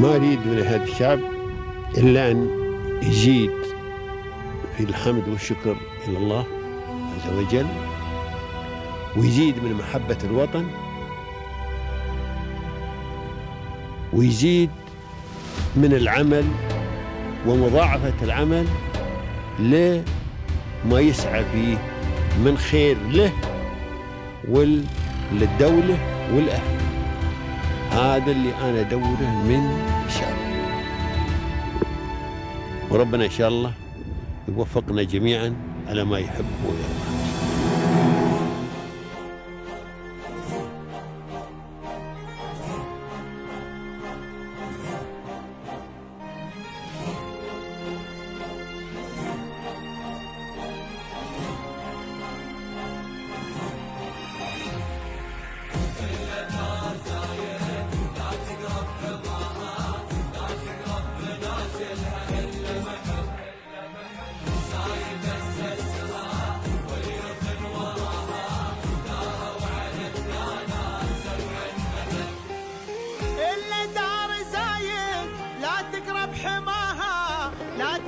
ما أريد من هذا الشعب إلا أن يزيد في الحمد والشكر إلى الله عز وجل، ويزيد من محبة الوطن، ويزيد من العمل ومضاعفة العمل لما يسعى فيه من خير له وللدولة والأهل. هذا اللي أنا أدوره من الشعب، وربنا إن شاء الله يوفقنا جميعا على ما يحب ويرضى.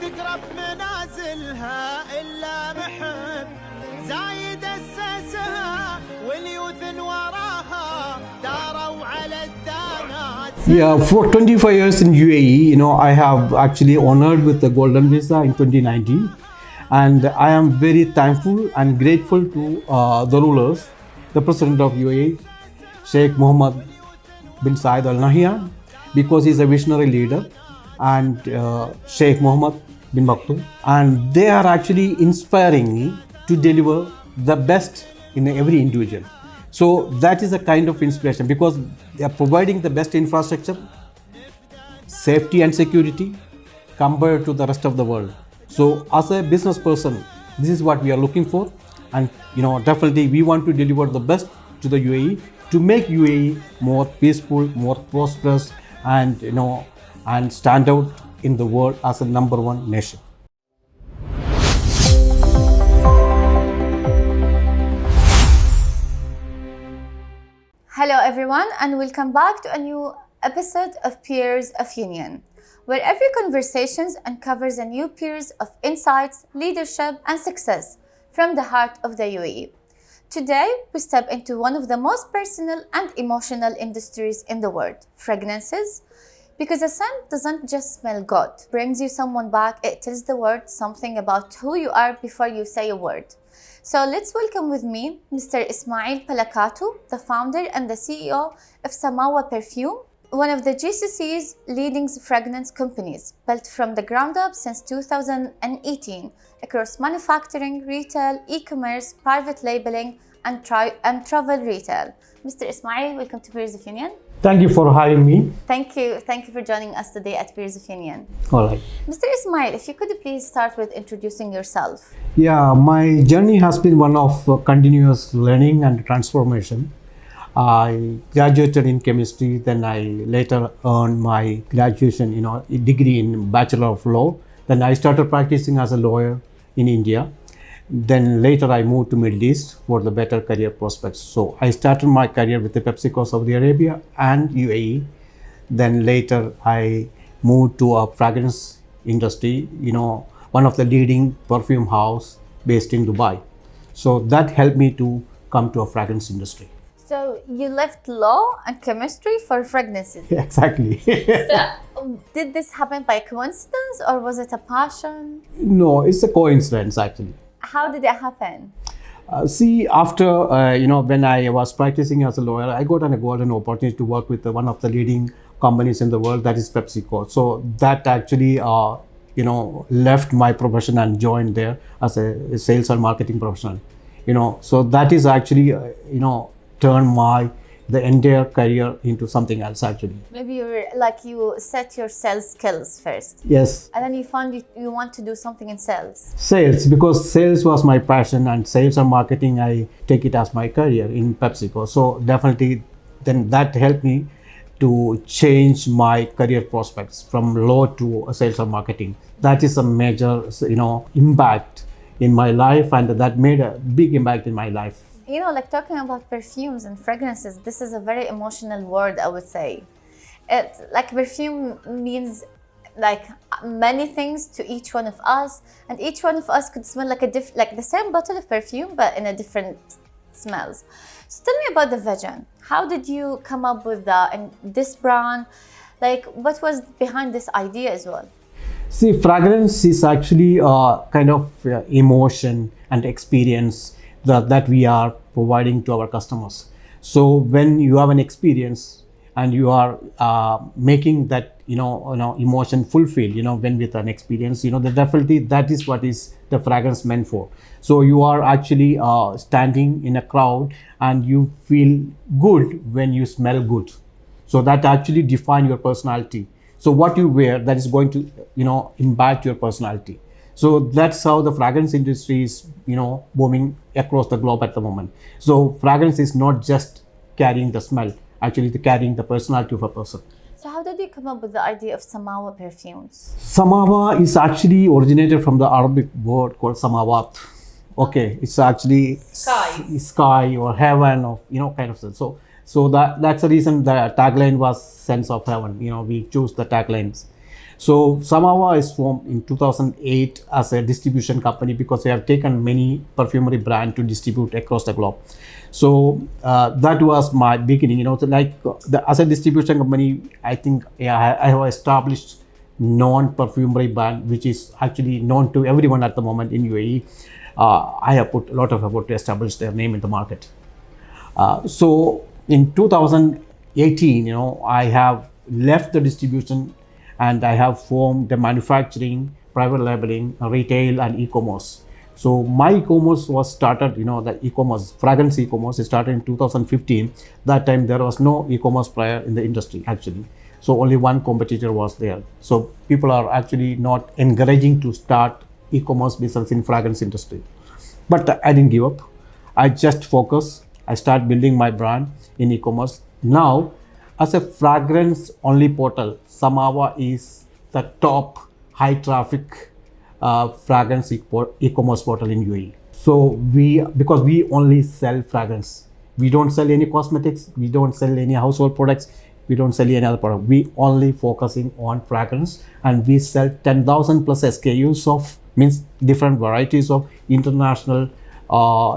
تقرب منازلها إلا محب زايد أسسها واليوث وراها داروا على الدانات. Yeah, for 25 years in UAE, I have actually honored with the Golden Visa in 2019, and I am very thankful and grateful to the rulers, the President of UAE, Sheikh Mohammed bin Zayed Al Nahyan, because he's a visionary leader, and Sheikh Mohammed bin Maktoum, and they are actually inspiring me to deliver the best in every individual. So that is a kind of inspiration, because they are providing the best infrastructure, safety and security compared to the rest of the world. So as a business person, this is what we are looking for, and definitely we want to deliver the best to the UAE to make UAE more peaceful, more prosperous, and and stand out in the world as a number one nation. Hello everyone, and welcome back to a new episode of Peers of Union, where every conversation uncovers a new peers of insights, leadership and success from the heart of the UAE. Today, we step into one of the most personal and emotional industries in the world, fragrances. Because a scent doesn't just smell good, brings you someone back, it tells the world something about who you are before you say a word. So let's welcome with me Mr. Ismail Palakkattu, the founder and the CEO of Samawa Perfume, one of the GCC's leading fragrance companies, built from the ground up since 2018 across manufacturing, retail, e-commerce, private labeling, and travel retail. Mr. Ismail, welcome to Peers of Union. Thank you for having me. Thank you for joining us today at Peers of Union. All right. Mr. Ismail, if you could please start with introducing yourself. Yeah, my journey has been one of continuous learning and transformation. I graduated in chemistry, then I later earned my graduation, degree in Bachelor of Law. Then I started practicing as a lawyer in India. Then later I moved to Middle East for the better career prospects. So I started my career with the PepsiCo Saudi Arabia and UAE. Then later I moved to a fragrance industry, one of the leading perfume house based in Dubai. So that helped me to come to a fragrance industry. So you left law and chemistry for fragrances. Yeah, exactly. So did this happen by coincidence or was it a passion? No, it's a coincidence actually. How did it happen? After, when I was practicing as a lawyer, I got a golden opportunity to work with one of the leading companies in the world, that is PepsiCo. So that actually, left my profession and joined there as a sales and marketing professional. So that is actually, turned the entire career into something else actually. Maybe you set your sales skills first. Yes. And then you found you want to do something in sales. Sales, because sales was my passion, and sales and marketing, I take it as my career in PepsiCo. So definitely then that helped me to change my career prospects from law to sales and marketing. That is a major, impact in my life, and that made a big impact in my life. Talking about perfumes and fragrances, this is a very emotional word, I would say. It like perfume means like many things to each one of us, and each one of us could smell like like the same bottle of perfume but in a different smells. So tell me about the vision. How did you come up with this brand? Like, what was behind this idea as well? See, fragrance is actually a kind of emotion and experience that we are providing to our customers. So when you have an experience and you are making that emotion fulfilled, when with an experience, that definitely that is what is the fragrance meant for. So you are actually standing in a crowd and you feel good when you smell good. So that actually define your personality. So what you wear, that is going to impact your personality. So that's how the fragrance industry is booming across the globe at the moment. So fragrance is not just carrying the smell, actually carrying the personality of a person. So how did you come up with the idea of Samawa perfumes? Samawa is actually originated from the Arabic word called Samawat. Okay, it's actually sky or heaven, or kind of stuff. So that's the reason the tagline was sense of heaven. We choose the taglines. So Samawa is formed in 2008 as a distribution company because they have taken many perfumery brands to distribute across the globe. So that was my beginning. As a distribution company, I think I have established non-perfumery brand, which is actually known to everyone at the moment in UAE. I have put a lot of effort to establish their name in the market. So in 2018, I have left the distribution and I have formed the manufacturing, private labeling, retail, and e-commerce. So my e-commerce was started, the e-commerce, fragrance e-commerce, started in 2015. That time there was no e-commerce player in the industry actually. So only one competitor was there. So people are actually not encouraging to start e-commerce business in fragrance industry. But I didn't give up. I just focused. I started building my brand in e-commerce. Now, as a fragrance only portal, Samawa is the top high traffic fragrance e-commerce portal in UAE. So because we only sell fragrance, we don't sell any cosmetics, we don't sell any household products, we don't sell any other product. We only focusing on fragrance, and we sell 10,000 plus SKUs of different varieties of international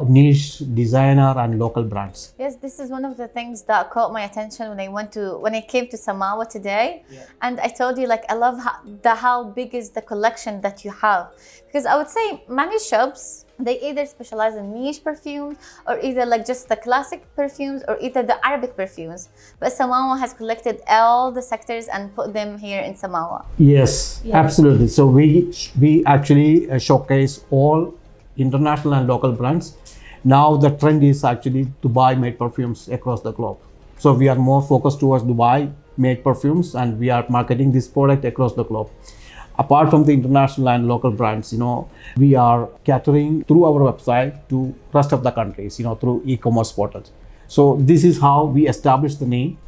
niche, designer, and local brands. Yes, this is one of the things that caught my attention when I came to Samawa today. Yeah. And I told you, I love how big is the collection that you have, because I would say many shops, they either specialize in niche perfumes or either just the classic perfumes or either the Arabic perfumes. But Samawa has collected all the sectors and put them here in Samawa. Yes. Absolutely. So we actually showcase all international and local brands. Now the trend is actually Dubai made perfumes across the globe. So we are more focused towards Dubai made perfumes, and we are marketing this product across the globe. Apart from the international and local brands, we are catering through our website to rest of the countries, through e-commerce portals. So this is how we establish the name,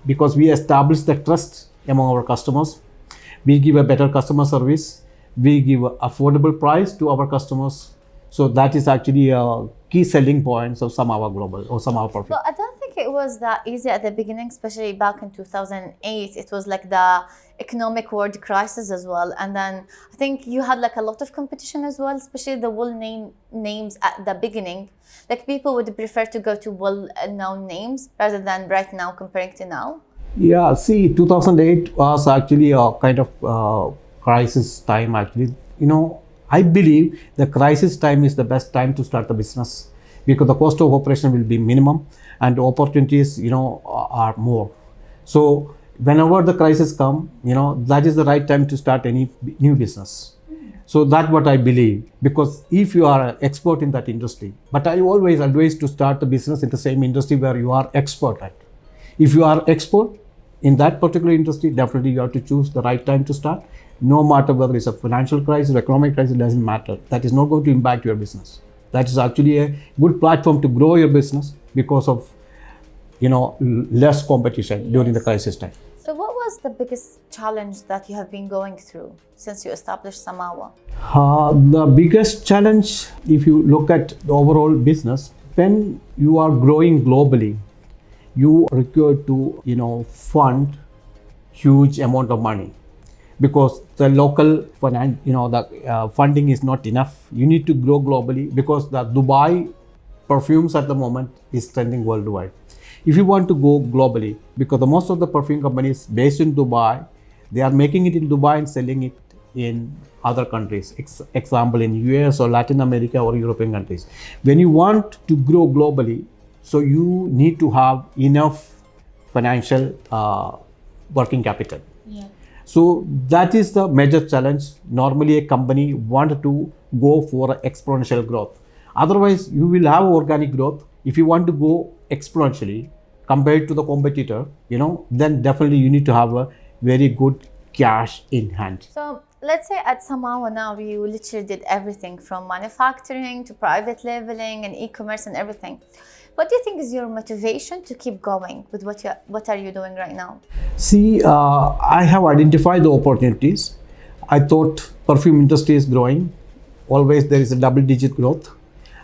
because we establish the trust among our customers. We give a better customer service. We give affordable price to our customers. So that is actually a key selling points of Samawa Global or Samawa Perfume. Well, I don't think it was that easy at the beginning, especially back in 2008. It was the economic world crisis as well. And then I think you had a lot of competition as well, especially the names at the beginning. People would prefer to go to well-known names rather than right now comparing to now. Yeah, see, 2008 was actually a kind of crisis time actually. I believe the crisis time is the best time to start the business, because the cost of operation will be minimum and opportunities are more. So whenever the crisis come, that is the right time to start any new business. So that's what I believe, because if you are an expert in that industry, but I always advise to start the business in the same industry where you are expert at. If you are expert in that particular industry, definitely you have to choose the right time to start. No matter whether it's a financial crisis or economic crisis, it doesn't matter. That is not going to impact your business. That is actually a good platform to grow your business because of, less competition during the crisis time. So what was the biggest challenge that you have been going through since you established Samawa? The biggest challenge, if you look at the overall business, when you are growing globally, you require to, fund huge amount of money because the local the funding is not enough. You need to grow globally because the Dubai perfumes at the moment is trending worldwide. If you want to go globally, because the most of the perfume companies based in Dubai, they are making it in Dubai and selling it in other countries, example in US or Latin America or European countries. When you want to grow globally, so you need to have enough financial working capital. Yeah. So that is the major challenge. Normally a company want to go for exponential growth. Otherwise you will have organic growth. If you want to go exponentially compared to the competitor, then definitely you need to have a very good cash in hand. So let's say at Samawa now you literally did everything from manufacturing to private labeling and e-commerce and everything. What do you think is your motivation to keep going with what are you doing right now? See, I have identified the opportunities. I thought perfume industry is growing. Always there is a double-digit growth,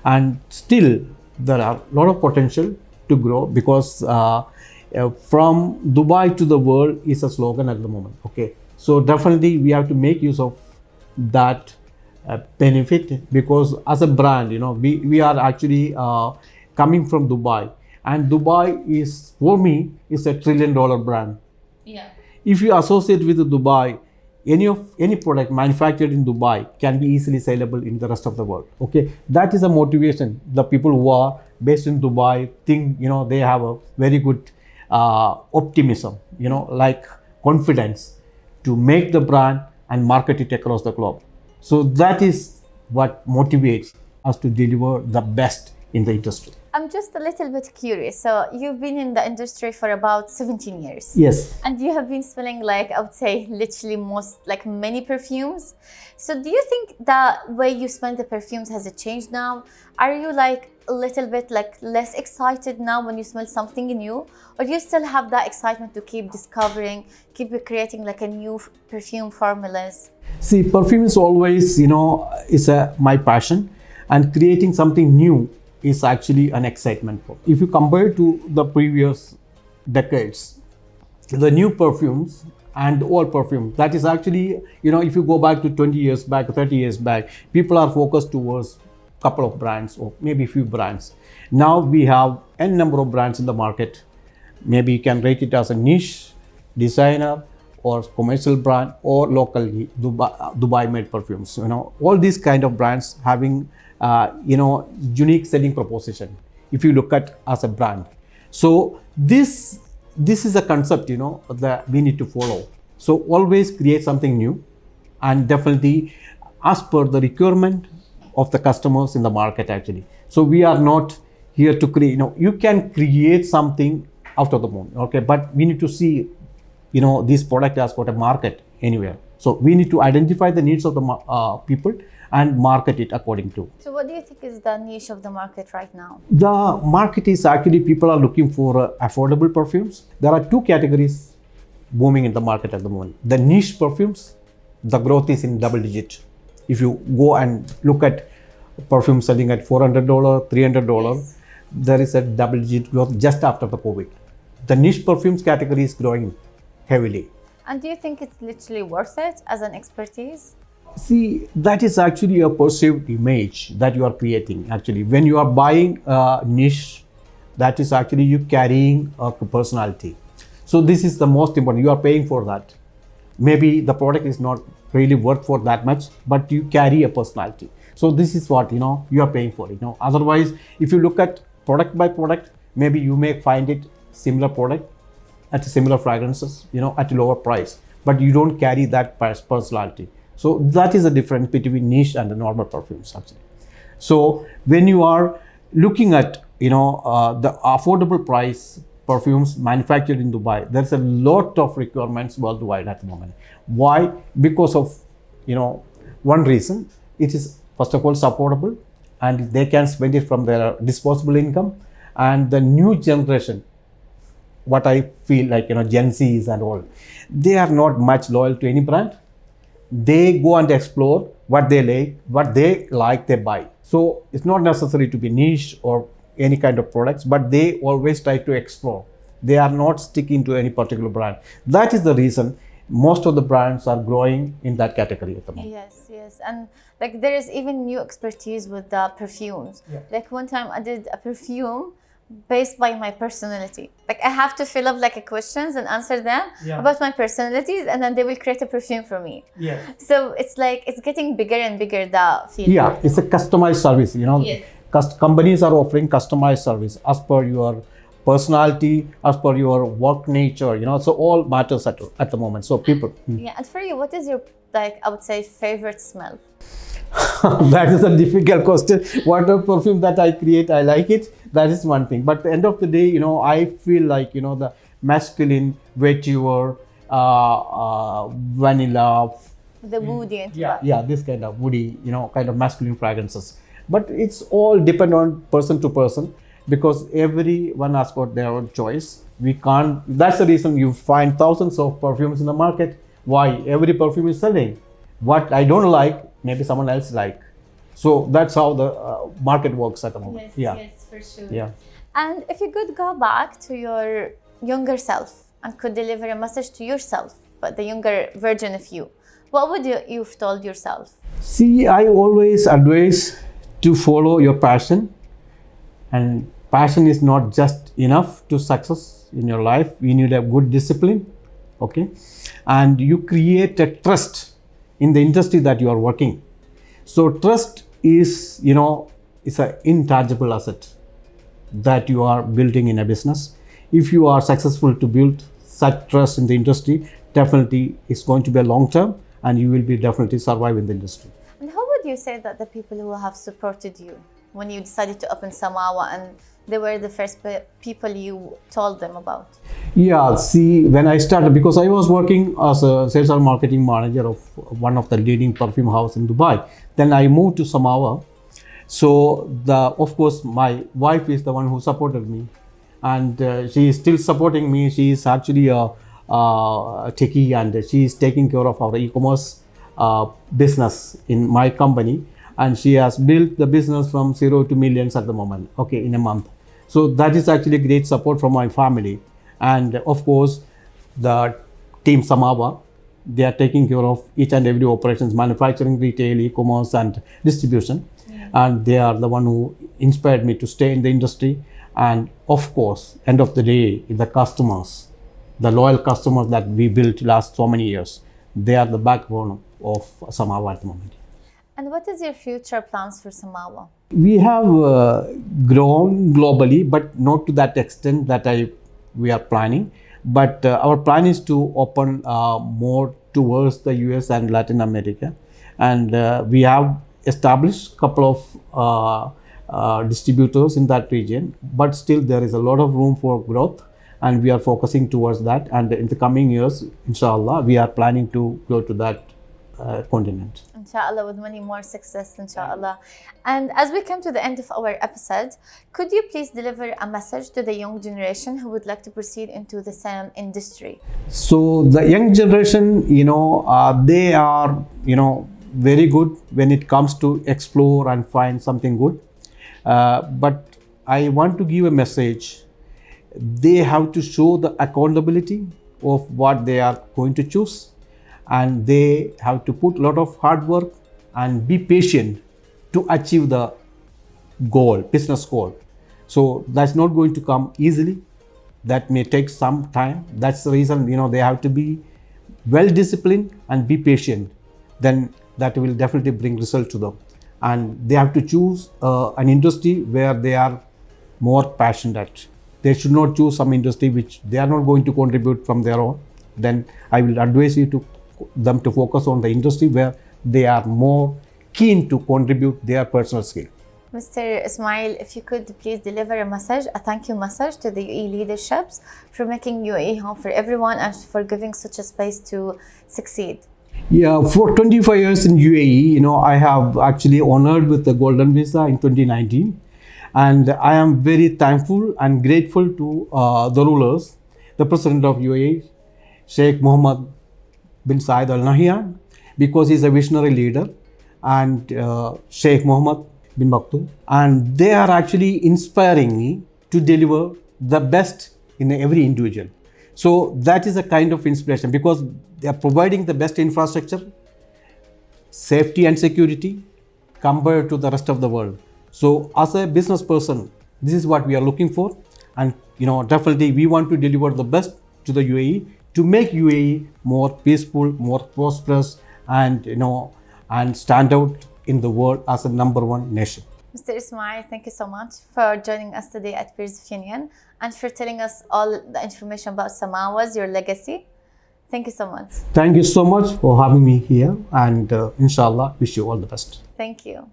and still there are a lot of potential to grow because from Dubai to the world is a slogan at the moment. Okay, so definitely we have to make use of that benefit because as a brand, we are actually coming from Dubai, and Dubai is, for me, is a $1 trillion brand. Yeah. If you associate with Dubai, any product manufactured in Dubai can be easily saleable in the rest of the world. Okay, that is a motivation. The people who are based in Dubai think they have a very good optimism, like confidence to make the brand and market it across the globe. So that is what motivates us to deliver the best in the industry. I'm just a little bit curious. So you've been in the industry for about 17 years. Yes. And you have been smelling I would say literally many perfumes. So do you think the way you smell the perfumes has it changed now? Are you a little bit less excited now when you smell something new? Or do you still have that excitement to keep discovering, keep creating a new perfume formulas? See, perfume is always, is my passion, and creating something new is actually an excitement for. If you compare to the previous decades, the new perfumes and old perfume, that is actually, if you go back to 20 years back, 30 years back, people are focused towards a couple of brands or maybe a few brands. Now we have n number of brands in the market. Maybe you can rate it as a niche, designer, or commercial brand, or locally Dubai made perfumes. All these kind of brands having unique selling proposition if you look at as a brand. So this is a concept that we need to follow. So always create something new, and definitely as per the requirement of the customers in the market actually. So we are not here to create, you can create something out of the moon, okay, but we need to see this product has got a market anywhere. So we need to identify the needs of the people and market it according to. So what do you think is the niche of the market right now? The market is actually, people are looking for affordable perfumes. There are two categories booming in the market at the moment. The niche perfumes, the growth is in double digit. If you go and look at perfume selling at $400, $300, yes, there is a double digit growth just after the COVID. The niche perfumes category is growing heavily. And do you think it's literally worth it as an expertise? See, that is actually a perceived image that you are creating. Actually, when you are buying a niche, that is actually you carrying a personality. So this is the most important. You are paying for that. Maybe the product is not really worth for that much, but you carry a personality. So this is what you are paying for. Otherwise, if you look at product by product, maybe you may find it similar product at similar fragrances, at a lower price, but you don't carry that personality. So that is the difference between niche and the normal perfumes actually. So when you are looking at the affordable price perfumes manufactured in Dubai, there's a lot of requirements worldwide at the moment. Why? Because of one reason. It is first of all affordable, and they can spend it from their disposable income. And the new generation, what I feel Gen Zs and all, they are not much loyal to any brand. They go and explore what they like, they buy. So it's not necessary to be niche or any kind of products, but they always try to explore They are not sticking to any particular brand. That is the reason most of the brands are growing in that category at the moment. Yes, yes. And like there is even new expertise with the perfumes. Yeah. Like one time I did a perfume based by my personality. Like I have to fill up like a questions and answer them about my personalities, and then they will create a perfume for me. Yeah. So it's like it's getting bigger and bigger, the field. Yeah, it's a customized service, Yes. Companies are offering customized service as per your personality, as per your work nature, so all matters at the moment. So people. Yeah. And for you, what is your, like, I would say, favorite smell? That is a difficult question. Whatever perfume that I create, I like it. That is one thing. But at the end of the day, I feel like, the masculine, vetiver, vanilla. The woody and Yeah, this kind of woody, kind of masculine fragrances. But it's all depend on person to person, because everyone has got their own choice. We can't. That's the reason you find thousands of perfumes in the market. Why? Every perfume is selling. What I don't like, maybe someone else like. So that's how the market works at the moment. Yes, for sure. Yeah. And if you could go back to your younger self and could deliver a message to yourself, but the younger version of you, what would you've told yourself? See, I always advise to follow your passion, and passion is not just enough to success in your life. You need a good discipline, okay, and you create a trust in the industry that you are working. So trust is, it's an intangible asset that you are building in a business. If you are successful to build such trust in the industry, definitely it's going to be a long term, and you will be definitely survive in the industry. And how would you say that the people who have supported you when you decided to open Samawa, and they were the first people you told them about? Yeah, see, when I started, because I was working as a sales and marketing manager of one of the leading perfume house in Dubai. Then I moved to Samawa. So of course, my wife is the one who supported me, and she is still supporting me. She is actually a techie, and she is taking care of our e-commerce business in my company, and she has built the business from 0 to millions at the moment, okay, in a month. So that is actually great support from my family. And of course, the team Samawa, they are taking care of each and every operations, manufacturing, retail, e-commerce and distribution. And they are the one who inspired me to stay in the industry. And of course, end of the day, the customers, the loyal customers that we built last so many years, they are the backbone of Samawa at the moment. And what is your future plans for Samawa? We have grown globally, but not to that extent that we are planning. But our plan is to open more towards the US and Latin America. And we have established a couple of distributors in that region, but still there is a lot of room for growth, and we are focusing towards that. And in the coming years, inshallah, we are planning to go to that continent. Inshallah, with many more success, inshallah. And as we come to the end of our episode, could you please deliver a message to the young generation who would like to proceed into the same industry? So the young generation, they are, very good when it comes to explore and find something good. But I want to give a message. They have to show the accountability of what they are going to choose, and they have to put a lot of hard work and be patient to achieve the goal, business goal. So that's not going to come easily. That may take some time. That's the reason, they have to be well disciplined and be patient. Then that will definitely bring result to them. And they have to choose an industry where they are more passionate. They should not choose some industry which they are not going to contribute from their own. Then I will advise them to focus on the industry where they are more keen to contribute their personal skill. Mr. Ismail, if you could please deliver a message, a thank you message to the UAE leaderships for making UAE home for everyone and for giving such a space to succeed. Yeah, for 25 years in UAE, I have actually honored with the Golden Visa in 2019. And I am very thankful and grateful to the rulers, the President of UAE, Sheikh Mohammed bin Zayed Al Nahyan, because he's a visionary leader, and Sheikh Mohammed bin Maktoum. And they are actually inspiring me to deliver the best in every individual. So that is a kind of inspiration because they are providing the best infrastructure, safety and security compared to the rest of the world. So as a business person, this is what we are looking for, and definitely we want to deliver the best to the UAE to make UAE more peaceful, more prosperous, and and stand out in the world as a #1 nation. Mr. Ismail, thank you so much for joining us today at Peers of Union and for telling us all the information about Samawa's, your legacy. Thank you so much. Thank you so much for having me here, and inshallah, wish you all the best. Thank you.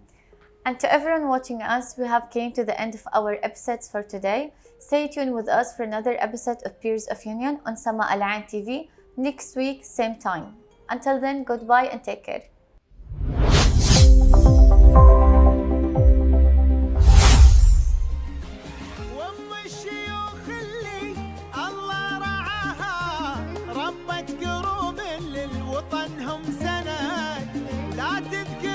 And to everyone watching us, we have came to the end of our episodes for today. Stay tuned with us for another episode of Peers of Union on Sama Al Ain TV next week, same time. Until then, goodbye and take care. وام الشيوخ اللي الله رعاها ربت قروب للوطن هم سند لا تذكر